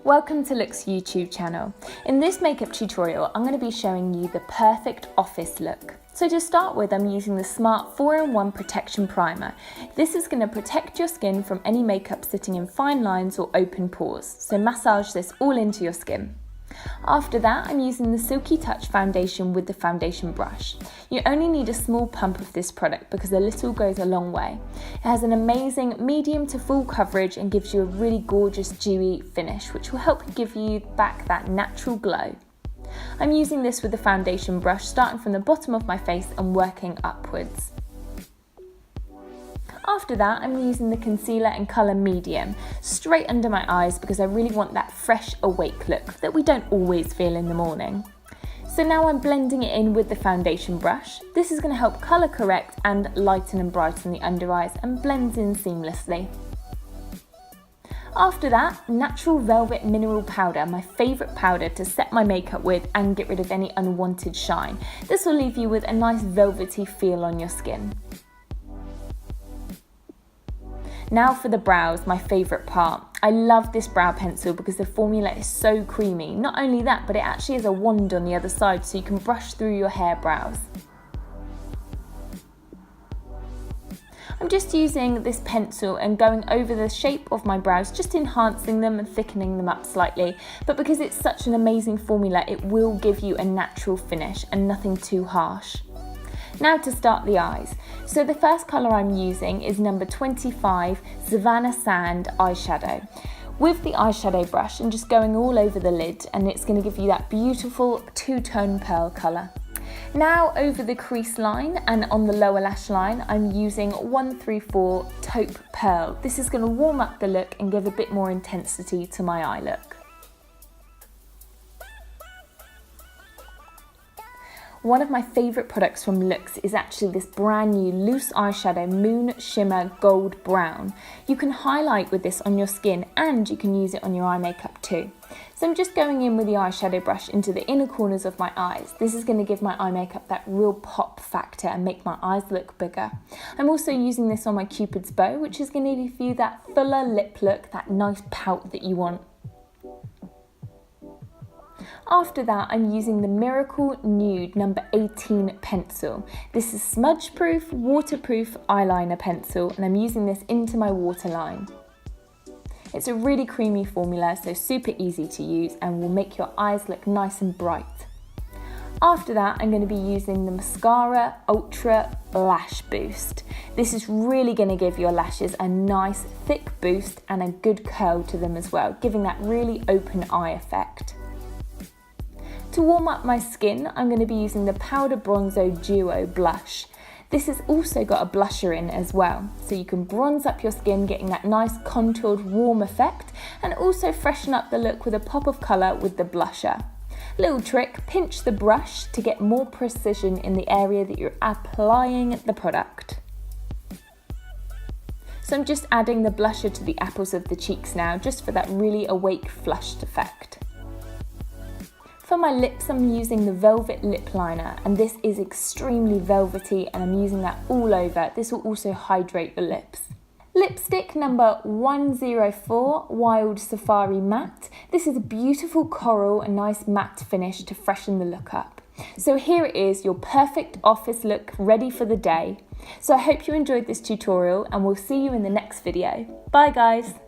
Welcome to LOOkX YouTube channel. In this makeup tutorial, I'm going to be showing you the perfect office look. So to start with, I'm using the Smart 4-in-1 Protection Primer. This is going to protect your skin from any makeup sitting in fine lines or open pores. So massage this all into your skin. After that, I'm using the Silky Touch foundation with the foundation brush. You only need a small pump of this product because a little goes a long way. It has an amazing medium to full coverage and gives you a really gorgeous dewy finish, which will help give you back that natural glow. I'm using this with the foundation brush, starting from the bottom of my face and working upwards. After that, I'm using the concealer in colour medium, straight under my eyes because I really want that fresh, awake look that we don't always feel in the morning. So now I'm blending it in with the foundation brush. This is going to help colour correct and lighten and brighten the under eyes and blends in seamlessly. After that, Natural Velvet Mineral Powder, my favourite powder to set my makeup with and get rid of any unwanted shine. This will leave you with a nice velvety feel on your skin. Now for the brows, my favourite part. I love this brow pencil because the formula is so creamy. Not only that, but it actually has a wand on the other side so you can brush through your hair brows. I'm just using this pencil and going over the shape of my brows, just enhancing them and thickening them up slightly. But because it's such an amazing formula, it will give you a natural finish and nothing too harsh. Now to start the eyes. So the first colour I'm using is number 25 Savanna Sand eyeshadow. With the eyeshadow brush and just going all over the lid, and it's going to give you that beautiful two-tone pearl colour. Now over the crease line and on the lower lash line, I'm using 134 Taupe Pearl. This is going to warm up the look and give a bit more intensity to my eye look. One of my favourite products from LOOkX is actually this brand new loose eyeshadow Moon Shimmer Gold Brown. You can highlight with this on your skin and you can use it on your eye makeup too. So I'm just going in with the eyeshadow brush into the inner corners of my eyes. This is going to give my eye makeup that real pop factor and make my eyes look bigger. I'm also using this on my Cupid's bow, which is going to give you that fuller lip look, that nice pout that you want. After that, I'm using the Miracle Nude number 18 pencil. This is smudge-proof, waterproof eyeliner pencil, and I'm using this into my waterline. It's a really creamy formula, so super easy to use and will make your eyes look nice and bright. After that, I'm going to be using the Mascara Ultra Lash Boost. This is really going to give your lashes a nice thick boost and a good curl to them as well, giving that really open eye effect. To warm up my skin, I'm going to be using the Powder Bronzo Duo blush. This has also got a blusher in as well, so you can bronze up your skin, getting that nice contoured warm effect, and also freshen up the look with a pop of colour with the blusher. Little trick, pinch the brush to get more precision in the area that you're applying the product. So I'm just adding the blusher to the apples of the cheeks now, just for that really awake flushed effect. For my lips, I'm using the Velvet lip liner, and this is extremely velvety and I'm using that all over. This will also hydrate the lips. Lipstick number 104 Wild Safari Matte. This is a beautiful coral and nice matte finish to freshen the look up. So here it is, your perfect office look ready for the day. So I hope you enjoyed this tutorial and we'll see you in the next video. Bye guys!